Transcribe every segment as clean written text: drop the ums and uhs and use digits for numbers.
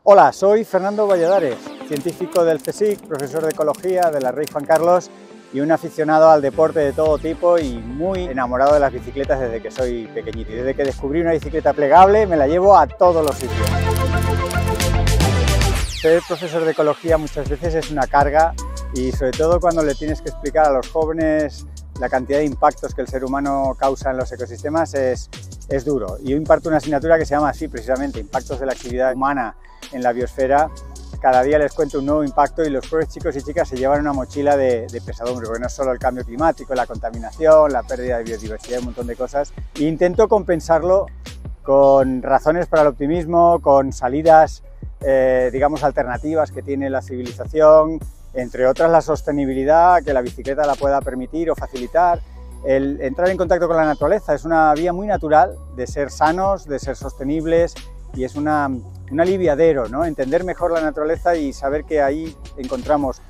Hola, soy Fernando Valladares, científico del CSIC, profesor de ecología de la Rey Juan Carlos y un aficionado al deporte de todo tipo y muy enamorado de las bicicletas desde que soy pequeñito. Y desde que descubrí una bicicleta plegable me la llevo a todos los sitios. Ser profesor de ecología muchas veces es una carga y sobre todo cuando le tienes que explicar a los jóvenes la cantidad de impactos que el ser humano causa en los ecosistemas es duro. Y yo imparto una asignatura que se llama así precisamente, Impactos de la actividad humana en la biosfera. Cada día les cuento un nuevo impacto y los pobres chicos y chicas se llevan una mochila de pesadumbre, porque no es solo el cambio climático, la contaminación, la pérdida de biodiversidad, un montón de cosas. E intento compensarlo con razones para el optimismo, con salidas, digamos, alternativas que tiene la civilización, entre otras la sostenibilidad, que la bicicleta la pueda permitir o facilitar. El entrar en contacto con la naturaleza es una vía muy natural de ser sanos, de ser sostenibles y es un aliviadero, ¿no? Entender mejor la naturaleza y saber que ahí encontramos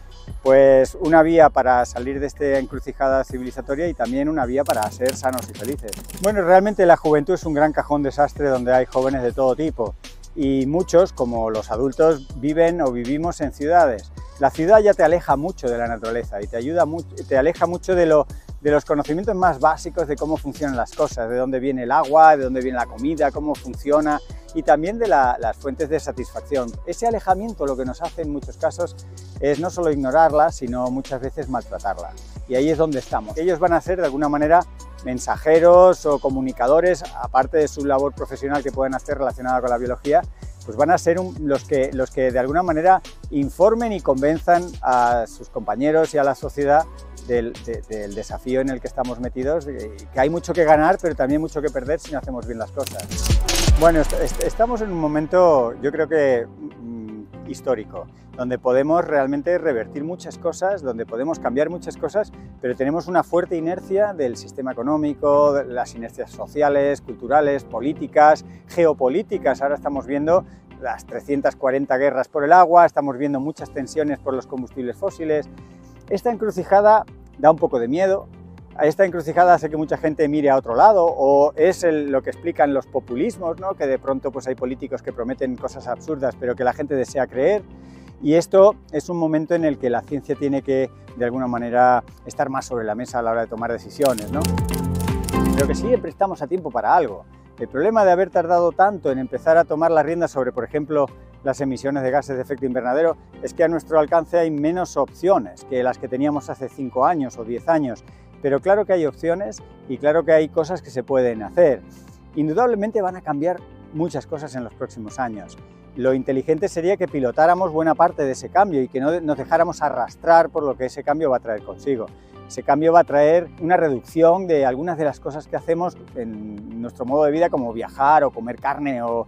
pues una vía para salir de esta encrucijada civilizatoria y también una vía para ser sanos y felices. Bueno, realmente la juventud es un gran cajón desastre donde hay jóvenes de todo tipo y muchos, como los adultos, viven o vivimos en ciudades. La ciudad ya te aleja mucho de la naturaleza y te aleja mucho de los conocimientos más básicos de cómo funcionan las cosas, de dónde viene el agua, de dónde viene la comida, cómo funciona y también de las fuentes de satisfacción. Ese alejamiento lo que nos hace en muchos casos es no solo ignorarla, sino muchas veces maltratarla. Y ahí es donde estamos. Ellos van a ser de alguna manera mensajeros o comunicadores, aparte de su labor profesional que pueden hacer relacionada con la biología, pues van a ser los que de alguna manera informen y convenzan a sus compañeros y a la sociedad del desafío en el que estamos metidos, que hay mucho que ganar, pero también mucho que perder si no hacemos bien las cosas. Bueno, estamos en un momento, yo creo que histórico, donde podemos realmente revertir muchas cosas, donde podemos cambiar muchas cosas, pero tenemos una fuerte inercia del sistema económico, de las inercias sociales, culturales, políticas, geopolíticas. Ahora estamos viendo las 340 guerras por el agua, estamos viendo muchas tensiones por los combustibles fósiles. Esta encrucijada da un poco de miedo. A esta encrucijada hace que mucha gente mire a otro lado, o es lo que explican los populismos, ¿no? Que de pronto pues hay políticos que prometen cosas absurdas pero que la gente desea creer. Y esto es un momento en el que la ciencia tiene que, de alguna manera, estar más sobre la mesa a la hora de tomar decisiones, ¿no? Pero que siempre estamos a tiempo para algo. El problema de haber tardado tanto en empezar a tomar las riendas sobre, por ejemplo, las emisiones de gases de efecto invernadero, es que a nuestro alcance hay menos opciones que las que teníamos hace 5 años o 10 años. Pero claro que hay opciones y claro que hay cosas que se pueden hacer. Indudablemente van a cambiar muchas cosas en los próximos años. Lo inteligente sería que pilotáramos buena parte de ese cambio y que no nos dejáramos arrastrar por lo que ese cambio va a traer consigo. Ese cambio va a traer una reducción de algunas de las cosas que hacemos en nuestro modo de vida, como viajar o comer carne o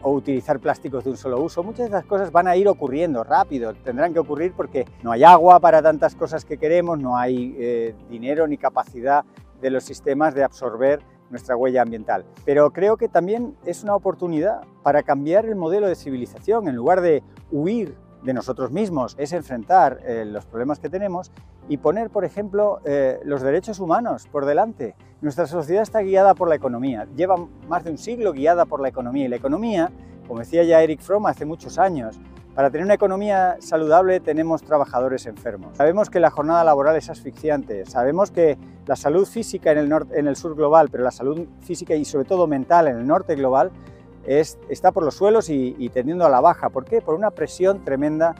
utilizar plásticos de un solo uso. Muchas de esas cosas van a ir ocurriendo rápido, tendrán que ocurrir porque no hay agua para tantas cosas que queremos, no hay dinero ni capacidad de los sistemas de absorber nuestra huella ambiental. Pero creo que también es una oportunidad para cambiar el modelo de civilización. En lugar de huir de nosotros mismos, es enfrentar los problemas que tenemos y poner, por ejemplo, los derechos humanos por delante. Nuestra sociedad está guiada por la economía, lleva más de un siglo guiada por la economía, y la economía, como decía ya Erich Fromm hace muchos años, para tener una economía saludable tenemos trabajadores enfermos. Sabemos que la jornada laboral es asfixiante, sabemos que la salud física en el sur global, pero la salud física y sobre todo mental en el norte global está por los suelos y tendiendo a la baja. ¿Por qué? Por una presión tremenda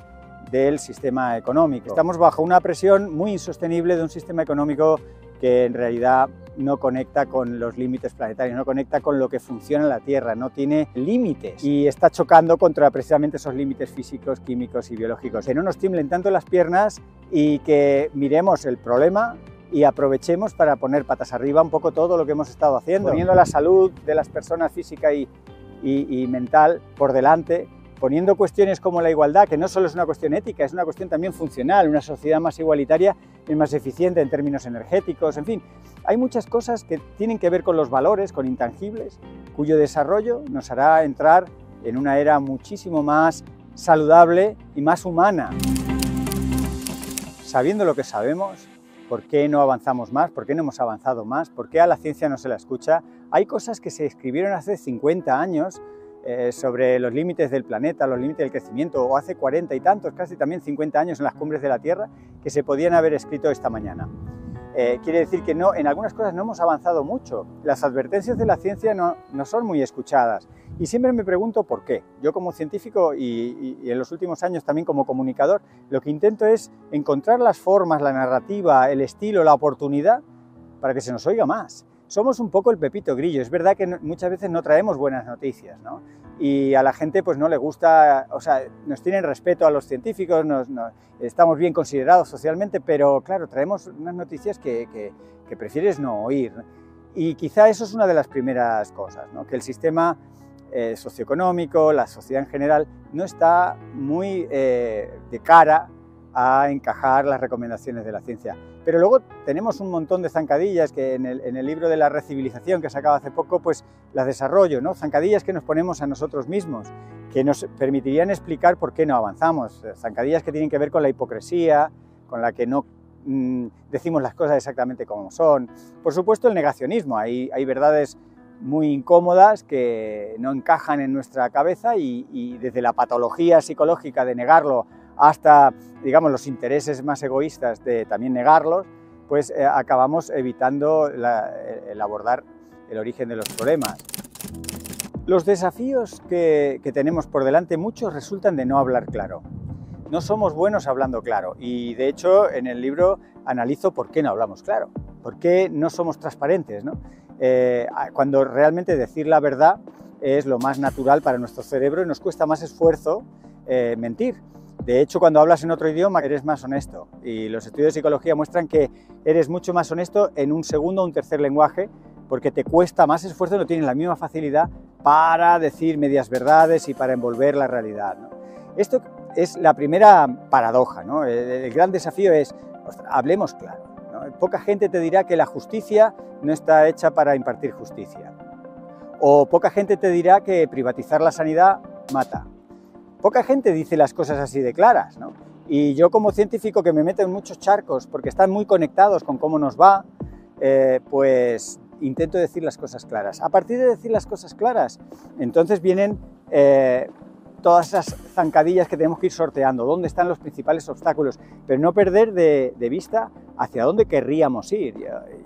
del sistema económico. Estamos bajo una presión muy insostenible de un sistema económico que en realidad no conecta con los límites planetarios, no conecta con lo que funciona en la Tierra, no tiene límites y está chocando contra precisamente esos límites físicos, químicos y biológicos. Que no nos tiemblen tanto las piernas y que miremos el problema y aprovechemos para poner patas arriba un poco todo lo que hemos estado haciendo, poniendo la salud de las personas física y mental por delante, poniendo cuestiones como la igualdad, que no solo es una cuestión ética, es una cuestión también funcional. Una sociedad más igualitaria es más eficiente en términos energéticos, en fin. Hay muchas cosas que tienen que ver con los valores, con intangibles, cuyo desarrollo nos hará entrar en una era muchísimo más saludable y más humana. Sabiendo lo que sabemos, ¿por qué no avanzamos más? ¿Por qué no hemos avanzado más? ¿Por qué a la ciencia no se la escucha? Hay cosas que se escribieron hace 50 años sobre los límites del planeta, los límites del crecimiento, o hace 40 y tantos, casi también 50 años en las cumbres de la Tierra, que se podían haber escrito esta mañana. Quiere decir que no, en algunas cosas no hemos avanzado mucho. Las advertencias de la ciencia no son muy escuchadas. Y siempre me pregunto por qué. Yo como científico y en los últimos años también como comunicador, lo que intento es encontrar las formas, la narrativa, el estilo, la oportunidad para que se nos oiga más. Somos un poco el Pepito Grillo. Es verdad que muchas veces no traemos buenas noticias, ¿no? Y a la gente pues no le gusta, o sea, nos tienen respeto a los científicos, estamos bien considerados socialmente, pero claro, traemos unas noticias que prefieres no oír, ¿no? Y quizá eso es una de las primeras cosas, ¿no? Que el sistema socioeconómico, la sociedad en general, no está muy de cara a encajar las recomendaciones de la ciencia. Pero luego tenemos un montón de zancadillas que en el libro de la recivilización que sacaba hace poco, pues las desarrollo, ¿no? Zancadillas que nos ponemos a nosotros mismos, que nos permitirían explicar por qué no avanzamos. Zancadillas que tienen que ver con la hipocresía, con la que no decimos las cosas exactamente como son. Por supuesto el negacionismo, hay verdades muy incómodas que no encajan en nuestra cabeza y desde la patología psicológica de negarlo hasta, digamos, los intereses más egoístas de también negarlos, pues acabamos evitando el abordar el origen de los problemas. Los desafíos que tenemos por delante, muchos resultan de no hablar claro. No somos buenos hablando claro y, de hecho, en el libro analizo por qué no hablamos claro, por qué no somos transparentes, ¿no? Cuando realmente decir la verdad es lo más natural para nuestro cerebro y nos cuesta más esfuerzo mentir. De hecho, cuando hablas en otro idioma eres más honesto y los estudios de psicología muestran que eres mucho más honesto en un segundo o un tercer lenguaje porque te cuesta más esfuerzo, no tienes la misma facilidad para decir medias verdades y para envolver la realidad, ¿no? Esto es la primera paradoja, ¿no? El gran desafío es, hablemos claro, ¿no? Poca gente te dirá que la justicia no está hecha para impartir justicia. O poca gente te dirá que privatizar la sanidad mata. Poca gente dice las cosas así de claras, ¿no? Y yo como científico que me meto en muchos charcos porque están muy conectados con cómo nos va, pues intento decir las cosas claras. A partir de decir las cosas claras, entonces vienen todas esas zancadillas que tenemos que ir sorteando, dónde están los principales obstáculos, pero no perder de vista hacia dónde querríamos ir.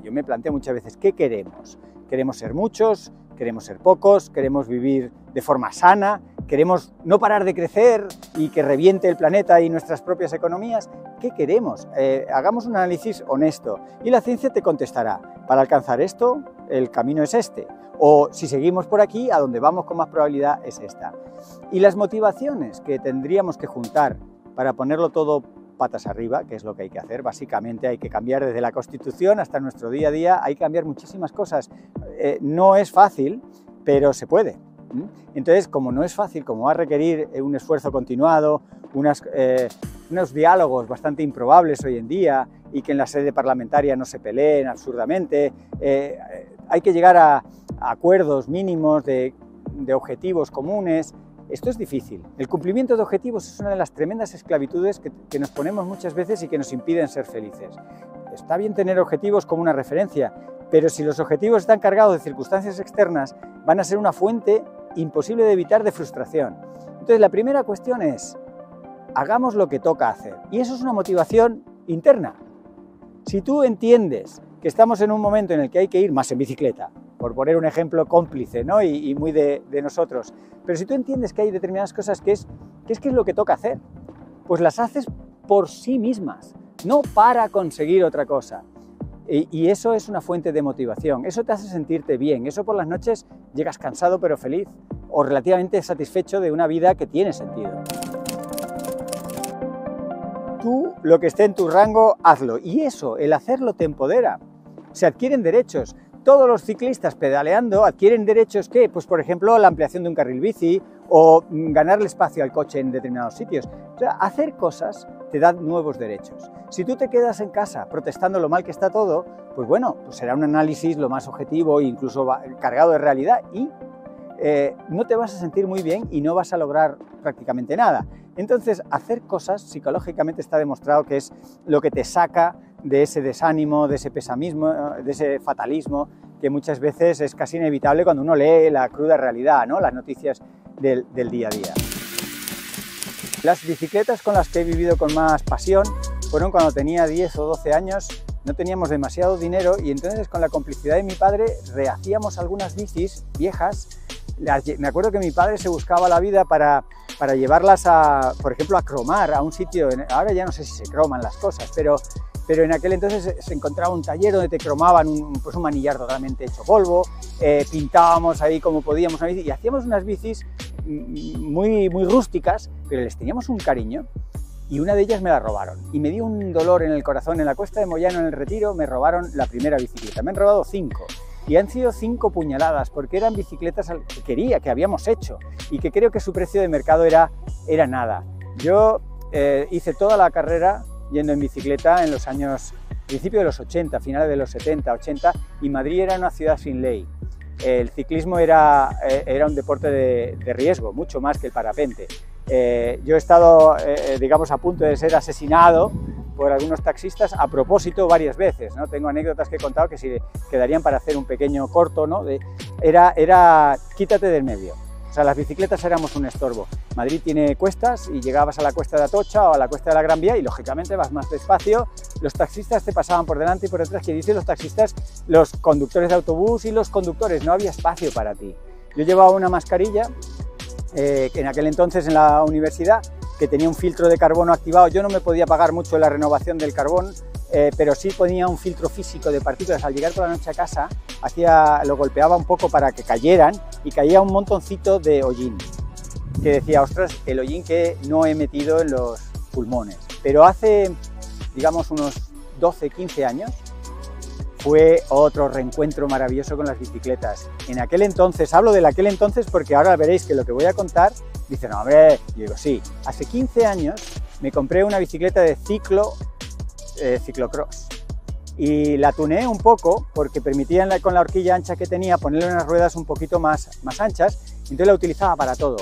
Yo me planteo muchas veces, ¿qué queremos? ¿Queremos ser muchos? ¿Queremos ser pocos? ¿Queremos vivir de forma sana? ¿Queremos no parar de crecer y que reviente el planeta y nuestras propias economías? ¿Qué queremos? Hagamos un análisis honesto y la ciencia te contestará, para alcanzar esto, el camino es este. O si seguimos por aquí, a donde vamos con más probabilidad es esta. Y las motivaciones que tendríamos que juntar para ponerlo todo patas arriba, que es lo que hay que hacer, básicamente hay que cambiar desde la Constitución hasta nuestro día a día, hay que cambiar muchísimas cosas. No es fácil, pero se puede. Entonces, como no es fácil, como va a requerir un esfuerzo continuado, unos diálogos bastante improbables hoy en día y que en la sede parlamentaria no se peleen absurdamente, hay que llegar a acuerdos mínimos de objetivos comunes. Esto es difícil. El cumplimiento de objetivos es una de las tremendas esclavitudes que nos ponemos muchas veces y que nos impiden ser felices. Está bien tener objetivos como una referencia, pero si los objetivos están cargados de circunstancias externas, van a ser una fuente imposible de evitar de frustración. Entonces, la primera cuestión es, hagamos lo que toca hacer. Y eso es una motivación interna. Si tú entiendes que estamos en un momento en el que hay que ir más en bicicleta, por poner un ejemplo cómplice, ¿no? y muy de nosotros, pero si tú entiendes que hay determinadas cosas que es lo que toca hacer, pues las haces por sí mismas, no para conseguir otra cosa. Y eso es una fuente de motivación, eso te hace sentirte bien, eso por las noches llegas cansado pero feliz o relativamente satisfecho de una vida que tiene sentido. Tú, lo que esté en tu rango, hazlo. Y eso, el hacerlo te empodera. Se adquieren derechos. Todos los ciclistas pedaleando adquieren derechos que, pues por ejemplo, la ampliación de un carril bici o ganarle espacio al coche en determinados sitios. O sea, hacer cosas te da nuevos derechos. Si tú te quedas en casa protestando lo mal que está todo, pues bueno, pues será un análisis lo más objetivo e incluso cargado de realidad y no te vas a sentir muy bien y no vas a lograr prácticamente nada. Entonces, hacer cosas psicológicamente está demostrado que es lo que te saca de ese desánimo, de ese pesimismo, de ese fatalismo que muchas veces es casi inevitable cuando uno lee la cruda realidad, ¿no? Las noticias del día a día. Las bicicletas con las que he vivido con más pasión fueron cuando tenía 10 o 12 años, no teníamos demasiado dinero y entonces con la complicidad de mi padre rehacíamos algunas bicis viejas. Me acuerdo que mi padre se buscaba la vida para llevarlas por ejemplo, a cromar a un sitio. Ahora ya no sé si se croman las cosas, pero en aquel entonces se encontraba un taller donde te cromaban un manillar totalmente hecho polvo, pintábamos ahí como podíamos una bici y hacíamos unas bicis muy rústicas, pero les teníamos un cariño. Y una de ellas me la robaron y me dio un dolor en el corazón. En la Cuesta de Moyano, en el Retiro, me robaron la primera bicicleta. Me han robado 5 y han sido 5 puñaladas porque eran bicicletas que habíamos hecho y que creo que su precio de mercado era nada. Yo hice toda la carrera yendo en bicicleta en los años, principio de los 80, finales de los 70, 80, y Madrid era una ciudad sin ley. El ciclismo era un deporte de riesgo, mucho más que el parapente. Yo he estado, digamos, a punto de ser asesinado por algunos taxistas a propósito varias veces, ¿no? Tengo anécdotas que he contado que si quedarían para hacer un pequeño corto, ¿no? Era quítate del medio. O sea, las bicicletas éramos un estorbo. Madrid tiene cuestas y llegabas a la cuesta de Atocha o a la cuesta de la Gran Vía y lógicamente vas más despacio. Los taxistas te pasaban por delante y por detrás, que dicen los taxistas, los conductores de autobús y los conductores, no había espacio para ti. Yo llevaba una mascarilla en aquel entonces en la universidad que tenía un filtro de carbono activado. Yo no me podía pagar mucho la renovación del carbón, pero sí ponía un filtro físico de partículas. Al llegar por la noche a casa lo golpeaba un poco para que cayeran y caía un montoncito de hollín, que decía, ostras, el hollín que no he metido en los pulmones. Pero hace, digamos, unos 12, 15 años, fue otro reencuentro maravilloso con las bicicletas. En aquel entonces, hablo de aquel entonces porque ahora veréis que lo que voy a contar, dicen, no, hombre, yo digo, sí, hace 15 años me compré una bicicleta de ciclocross y la tuneé un poco porque permitía con la horquilla ancha que tenía ponerle unas ruedas un poquito más anchas, y entonces la utilizaba para todo.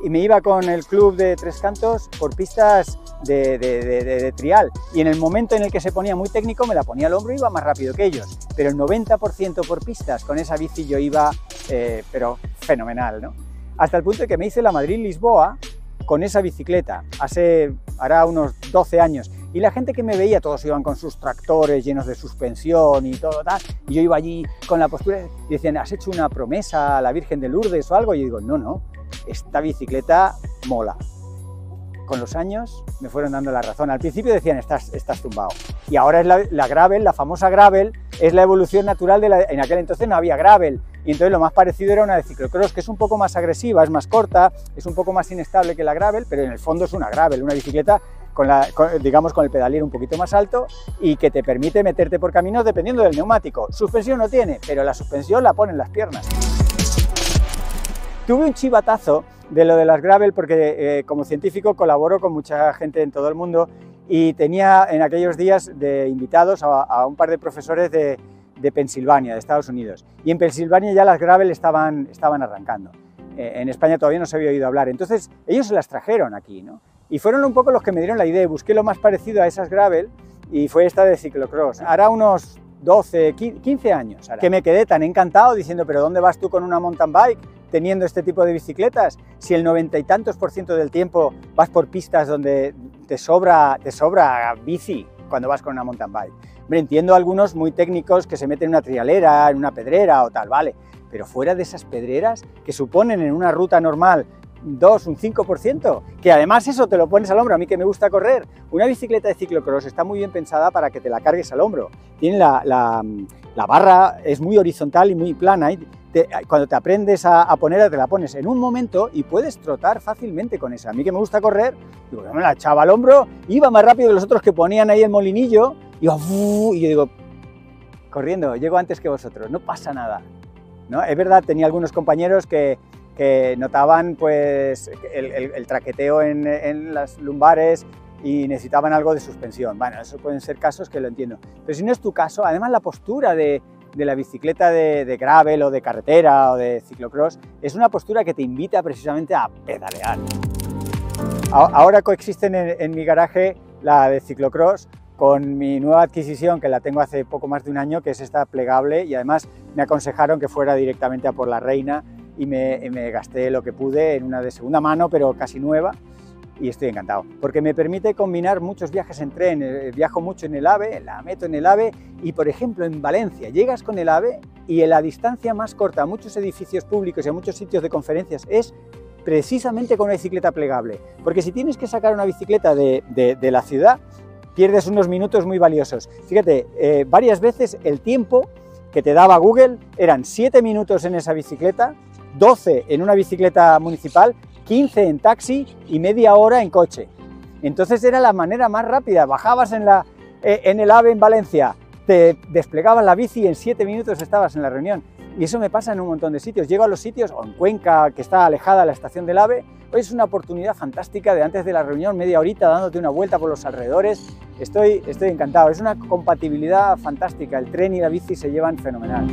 Y me iba con el club de Tres Cantos por pistas de trial, y en el momento en el que se ponía muy técnico me la ponía al hombro y iba más rápido que ellos, pero el 90% por pistas con esa bici yo iba pero fenomenal, ¿no? Hasta el punto de que me hice la Madrid-Lisboa con esa bicicleta, hará unos 12 años, y la gente que me veía, todos iban con sus tractores llenos de suspensión y todo tal, y yo iba allí con la postura y decían, ¿has hecho una promesa a la Virgen de Lourdes o algo? Y yo digo, no, esta bicicleta mola. Con los años me fueron dando la razón. Al principio decían, estás tumbado. Y ahora es la gravel, la famosa gravel, es la evolución natural en aquel entonces no había gravel. Y entonces lo más parecido era una de ciclocross, que es un poco más agresiva, es más corta, es un poco más inestable que la gravel, pero en el fondo es una gravel, una bicicleta digamos con el pedalier un poquito más alto y que te permite meterte por caminos dependiendo del neumático. Suspensión no tiene, pero la suspensión la ponen las piernas. Tuve un chivatazo de lo de las gravel porque como científico colaboro con mucha gente en todo el mundo y tenía en aquellos días de invitados a un par de profesores de Pensilvania, de Estados Unidos. Y en Pensilvania ya las gravel estaban arrancando. En España todavía no se había oído hablar. Entonces ellos se las trajeron aquí, ¿no? Y fueron un poco los que me dieron la idea. Busqué lo más parecido a esas gravel y fue esta de ciclocross. Hará unos 12, 15 años que me quedé tan encantado diciendo, pero ¿dónde vas tú con una mountain bike teniendo este tipo de bicicletas? Si el 90 y tantos % del tiempo vas por pistas donde te sobra bici cuando vas con una mountain bike. Hombre, entiendo a algunos muy técnicos que se meten en una trialera, en una pedrera o tal, vale, pero fuera de esas pedreras que suponen en una ruta normal un 5%, que además eso te lo pones al hombro. A mí que me gusta correr, una bicicleta de ciclocross está muy bien pensada para que te la cargues al hombro. Tiene la barra, es muy horizontal y muy plana, y cuando te aprendes a ponerla, te la pones en un momento y puedes trotar fácilmente con esa. A mí que me gusta correr, digo, yo me la echaba al hombro, iba más rápido que los otros que ponían ahí el molinillo, y yo digo, corriendo, llego antes que vosotros, no pasa nada, ¿no? Es verdad, tenía algunos compañeros que notaban pues el traqueteo en las lumbares y necesitaban algo de suspensión. Bueno, eso pueden ser casos que lo entiendo. Pero si no es tu caso, además la postura de la bicicleta de gravel o de carretera o de ciclocross es una postura que te invita precisamente a pedalear. Ahora coexisten en mi garaje la de ciclocross con mi nueva adquisición, que la tengo hace poco más de un año, que es esta plegable, y además me aconsejaron que fuera directamente a por la Reina. y me gasté lo que pude en una de segunda mano, pero casi nueva, y estoy encantado, porque me permite combinar muchos viajes en tren. Viajo mucho en el AVE, la meto en el AVE, y por ejemplo en Valencia llegas con el AVE y en la distancia más corta a muchos edificios públicos y a muchos sitios de conferencias es precisamente con una bicicleta plegable, porque si tienes que sacar una bicicleta de la ciudad, pierdes unos minutos muy valiosos. Fíjate, varias veces el tiempo que te daba Google eran 7 minutos en esa bicicleta, 12 en una bicicleta municipal, 15 en taxi y media hora en coche. Entonces era la manera más rápida. Bajabas en el AVE en Valencia, te desplegabas la bici y en 7 minutos estabas en la reunión. Y eso me pasa en un montón de sitios. Llego a los sitios, o en Cuenca, que está alejada la estación del AVE, pues es una oportunidad fantástica de antes de la reunión, media horita dándote una vuelta por los alrededores. Estoy encantado. Es una compatibilidad fantástica. El tren y la bici se llevan fenomenal.